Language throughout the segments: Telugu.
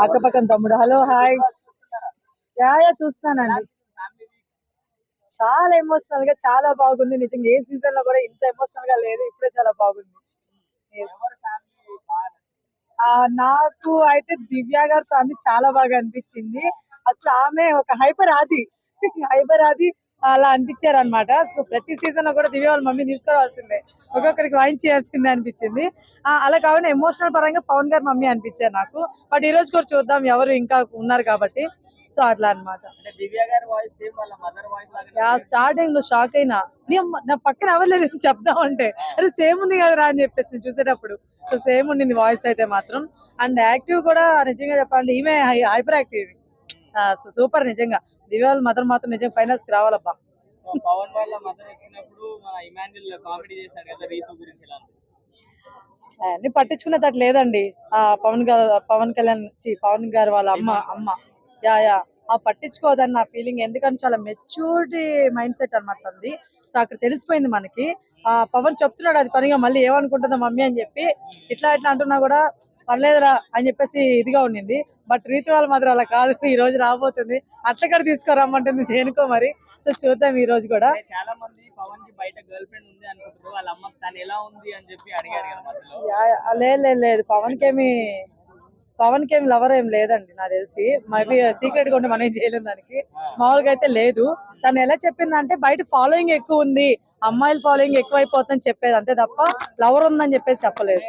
అక్కపక్కన తమ్ముడు. Hello hi. యా చూస్తున్నానండి. చాలా ఎమోషనల్ గా చాలా బాగుంది. నిజంగా ఏ సీజన్ లో కూడా ఇంత ఎమోషనల్ గా లేదు. ఇప్పుడే చాలా బాగుంది. Yes. నాకు అయితే దివ్య గారి ఫ్యామిలీ చాలా బాగా అనిపించింది. అసలు ఆమె ఒక హైపర్ ఆది హైపర్ ఆది అలా అనిపించారు అనమాట. సో ప్రతి సీజన్ లో కూడా దివ్య వాళ్ళ మమ్మీ తీసుకురావాల్సిందే, ఒక్కొక్కరికి వాయించేయాల్సిందే అనిపించింది. అలా కాకుండా ఎమోషనల్ పరంగా పవన్ గారి మమ్మీ అనిపించారు నాకు. బట్ ఈ రోజు కూడా చూద్దాం, ఎవరు ఇంకా ఉన్నారు కాబట్టి. సో అట్లా అనమాట. స్టార్టింగ్ లో షాక్ అయినా, నా పక్కన ఎవరు లేదు చెప్దాం అంటే, అరే సేమ్ ఉంది కదరా అని చెప్పేసి చూసేటప్పుడు. సో సేమ్ ఉండింది వాయిస్ అయితే మాత్రం. అండ్ యాక్టివ్ కూడా నిజంగా చెప్పాలంటే ఈమె హైపర్ యాక్టివ్. సో సూపర్ నిజంగా. దివ్య వాళ్ళ మదర్ మాత్రం నిజంగా ఫైనల్స్ కి రావాలబ్బా. పవన్ వాళ్ళ మదర్ వచ్చినప్పుడు మన ఇమాన్యుల్ కామెడీ చేశాడు కదా రీతు గురించి. అన్ని పట్టించుకునేటట్టు లేదండి. పవన్ కళ్యాణ్ పవన్ గారు వాళ్ళ అమ్మ యా పట్టించుకోదని నా ఫీలింగ్. ఎందుకంటే చాలా మెచ్యూరిటీ మైండ్ సెట్ అనమాట ఉంది. సో అక్కడ తెలిసిపోయింది మనకి. పవన్ చెప్తున్నాడు అది పనిగా, మళ్ళీ ఏమనుకుంటుందో మమ్మీ అని చెప్పి ఇట్లా అంటున్నా కూడా పర్లేదురా అని చెప్పేసి ఇదిగా ఉండింది. బట్ రీతి వాళ్ళ మాత్రం అలా కాదు. ఈ రోజు రాబోతుంది, అట్లా కూడా తీసుకురమ్మంటుంది దేనికో మరి. సో చూద్దాం ఈ రోజు కూడా. చాలా మంది పవన్ కి బయట గర్ల్ ఫ్రెండ్ ఉంది అనుకుంటారు, వాళ్ళ అమ్మ తను ఎలా ఉంది అని చెప్పి అడిగారు కదా. లేదు పవన్ కి ఏమి లవర్ ఏం లేదండి నాకు తెలిసి. మేబీ సీక్రెట్ గా ఉంటే మనం ఏం చేయలేం దానికి. మామూలుగా అయితే లేదు. తను ఎలా చెప్పిందంటే బయట ఫాలోయింగ్ ఎక్కువ ఉంది, అమ్మాయిల ఫాలోయింగ్ ఎక్కువ అయిపోతుందని చెప్పేది, అంతే తప్ప లవర్ ఉందని చెప్పేది చెప్పలేదు.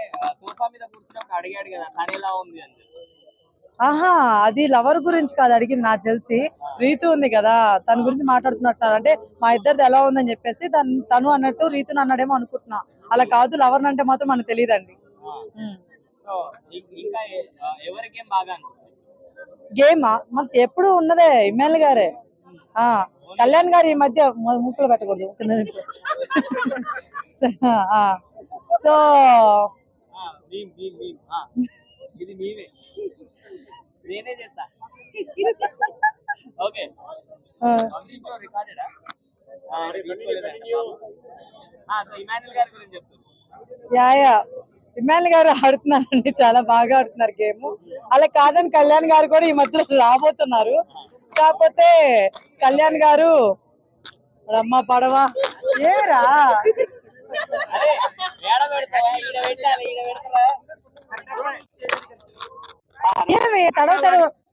అది లవర్ గురించి కాదు అడిగింది నాకు తెలిసి. రీతు ఉంది కదా, తన గురించి మాట్లాడుతున్నట్టున్నారు. అంటే మా ఇద్దరిది ఎలా ఉందని చెప్పేసి తను అన్నట్టు రీతుని అన్నాడేమో అనుకుంటున్నా. అలా కాదు, లవర్ అంటే మాత్రం మనకు తెలియదండి. గేమ్ ఎప్పుడు ఉన్నదే ఇమ్మాన్యుల్ గారే. కళ్యాణ్ గారు ఈ మధ్య ముక్కులు పెట్టకూడదు. సో ఇమ్మాన్యుల్ గారు ఆడుతున్నారండి, చాలా బాగా ఆడుతున్నారు గేమ్. అలా కాదని కళ్యాణ్ గారు కూడా ఈ మధ్యలో రాబోతున్నారు. కాకపోతే కళ్యాణ్ గారు అమ్మ పడవా ఏరా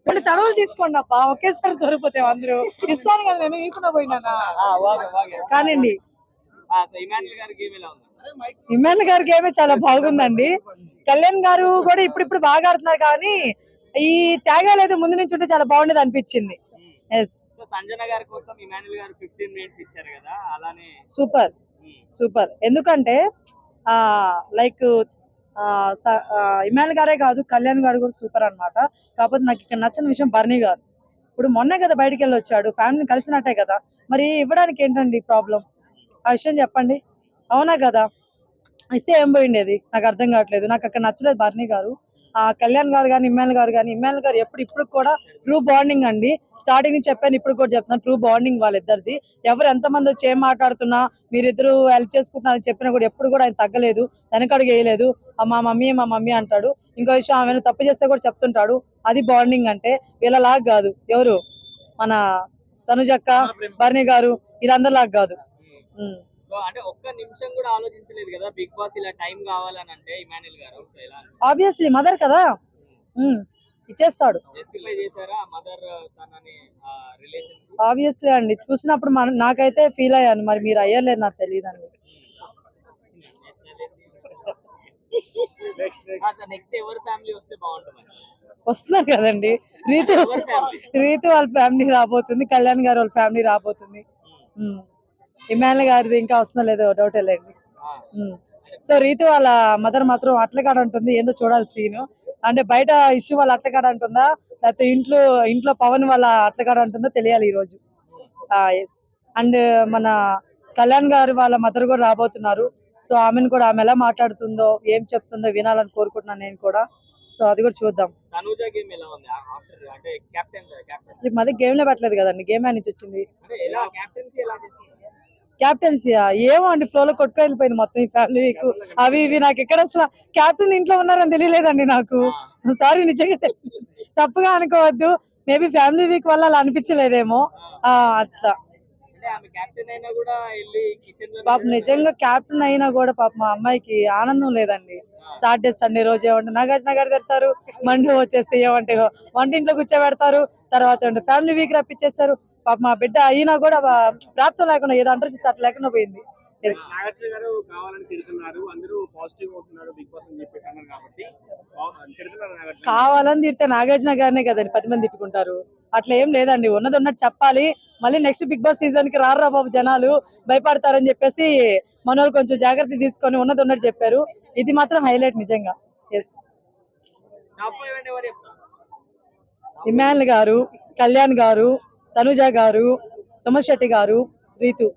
రెండు తడవలు తీసుకోండి అప్ప, ఒకేసారి దొరికిపోతే అందరూ ఇస్తాను కదా. నేను ఈకున్నా పోయినానా కానండి. ఇమ్మాన్యుల్ గారి గేమే చాలా బాగుందండి. కళ్యాణ్ గారు కూడా ఇప్పుడు బాగా ఆడుతున్నారు, కానీ ఈ త్యాగాలు అయితే ముందు నుంచి ఉంటే చాలా బాగుండేది అనిపించింది. సూపర్. ఎందుకంటే లైక్ ఇమ్మాన్యుల్ గారే కాదు, కళ్యాణ్ గారు కూడా సూపర్ అన్నమాట. కాకపోతే నాకు ఇక్కడ నచ్చిన విషయం బర్నీ గారు. ఇప్పుడు మొన్నే కదా బయటికి వెళ్ళి వచ్చాడు, ఫ్యామిలీని కలిసినట్టే కదా, మరి ఇవ్వడానికి ఏంటండి ప్రాబ్లం? ఆ విషయం చెప్పండి. అవునా కదా, ఇస్తే ఏం పోయిండేది? నాకు అర్థం కావట్లేదు. నాకు అక్కడ నచ్చలేదు బర్నీ గారు. కళ్యాణ్ గారు కానీ ఇమ్మాన్యుల్ గారు ఇప్పుడు కూడా ట్రూ బాండింగ్ అండి. స్టార్టింగ్ నుంచి చెప్పాను, ఇప్పుడు కూడా చెప్తున్నాను, ట్రూ బాండింగ్ వాళ్ళిద్దరిది. ఎవరు ఎంతమంది వచ్చి ఏం మాట్లాడుతున్నా, మీరిద్దరు హెల్ప్ చేసుకుంటున్నారని చెప్పినా కూడా ఎప్పుడు కూడా ఆయన తగ్గలేదు, వెనకడుగు వేయలేదు. మా మమ్మీ అంటాడు. ఇంకో విషయం, ఆమె తప్పు చేస్తే కూడా చెప్తుంటాడు. అది బాండింగ్ అంటే. వీళ్ళలాగా కాదు. ఎవరు మన తనుజక్క, బర్నీ గారు, వీళ్ళందరిలాగా కాదు. అంటే ఒక్క నిమిషం కూడా ఆలోచించలేదు కదా బిగ్ బాస్ ఇలా టైం కావాలని. అంటే ఇమాన్యుల్ గారు ఆబ్వియస్లీ మదర్ కదా, ఇచ్చేస్తాడు. ఆబ్వియస్లీ అండి, చూసినప్పుడు నాకైతే ఫీల్ అయ్యాను. మరి మీరు అయ్యలేదు నాకు తెలియదండి. వస్తున్నారు కదండి, రీతు వాళ్ళ ఫ్యామిలీ రాబోతుంది, కళ్యాణ్ గారు వాళ్ళ ఫ్యామిలీ రాబోతుంది. ఇమాన్యుల్ గారిది ఇంకా వస్తుందో లేదో డౌట్ లేండి. సో రీతు వాళ్ళ మదర్ మాత్రం అట్లకాడ ఉంటుంది. ఏందో చూడాలి సీను. అంటే బయట ఇష్యూ వాళ్ళ అట్లకాడ ఉంటుందా, లేకపోతే ఇంట్లో పవన్ వాళ్ళ అట్లకాడ ఉంటుందో తెలియాలి ఈ రోజు. అండ్ మన కళ్యాణ్ గారు వాళ్ళ మదర్ కూడా రాబోతున్నారు. సో ఆమెను కూడా, ఆమె ఎలా మాట్లాడుతుందో ఏం చెప్తుందో వినాలని కోరుకుంటున్నాను నేను కూడా. సో అది కూడా చూద్దాం. మధ్య గేమ్ లో పెట్టలేదు కదండి, గేమ్ నుంచి వచ్చింది. క్యాప్టెన్సీ ఏమో అండి, ఫ్లో లో కొట్టుకు వెళ్ళిపోయింది మొత్తం ఈ ఫ్యామిలీ వీక్ అవి ఇవి. నాకు ఎక్కడ అసలు క్యాప్టెన్ ఇంట్లో ఉన్నారని తెలియలేదండి నాకు. సారీ, నిజంగా తప్పుగా అనుకోవద్దు. మేబీ ఫ్యామిలీ వీక్ వల్ల అలా అనిపించలేదేమో. అట్లా అంటే ఆమె కెప్టెన్ అయినా కూడా వెళ్ళి కిచెన్ లో పాపం నిజంగా క్యాప్టెన్ అయినా కూడా పాపం మా అమ్మాయికి ఆనందం లేదండి. సాటర్డే సండే రోజు ఏమంటే నాగార్జున గారు తిడతారు, మండే వచ్చేస్తే ఏమంటే వంటింట్లో కూర్చోబెడతారు, తర్వాత ఫ్యామిలీ వీక్ రప్పించేస్తారు. పాపం మా బిడ్డ అయినా కూడా ప్రాప్తం లేకుండా ఏదో అంటారు చూస్తే అట్లా లేకుండా పోయింది. Yes. నాగార్జున గారు కావాలని తిడుతున్నారు, అందరూ పాజిటివ్ అవుతున్నారు బిగ్ బాస్ అని చెప్పేసి అన్నారు కాబట్టి తిడుతున్నారు నాగార్జున. కావాలని తిడితే నాగార్జున గారినే కదండి 10 మంది తిట్టుకుంటారు. అట్లా ఏం లేదండి, ఉన్నది ఉన్నట్టు చెప్పాలి. మళ్ళీ నెక్స్ట్ బిగ్ బాస్ సీజన్ కి రారా బాబు జనాలు భయపడతారని చెప్పేసి మనోళ్ళు కొంచెం జాగ్రత్త తీసుకొని ఉన్నది ఉన్నట్టు చెప్పారు. ఇది మాత్రం హైలైట్ నిజంగా. ఎస్. టాప్ 5 అంటే ఎవరు చెప్తారు? ఇమానుల్ గారు, కళ్యాణ్ గారు, తనుజ గారు, సుమన్ శెట్టి గారు, రీతు.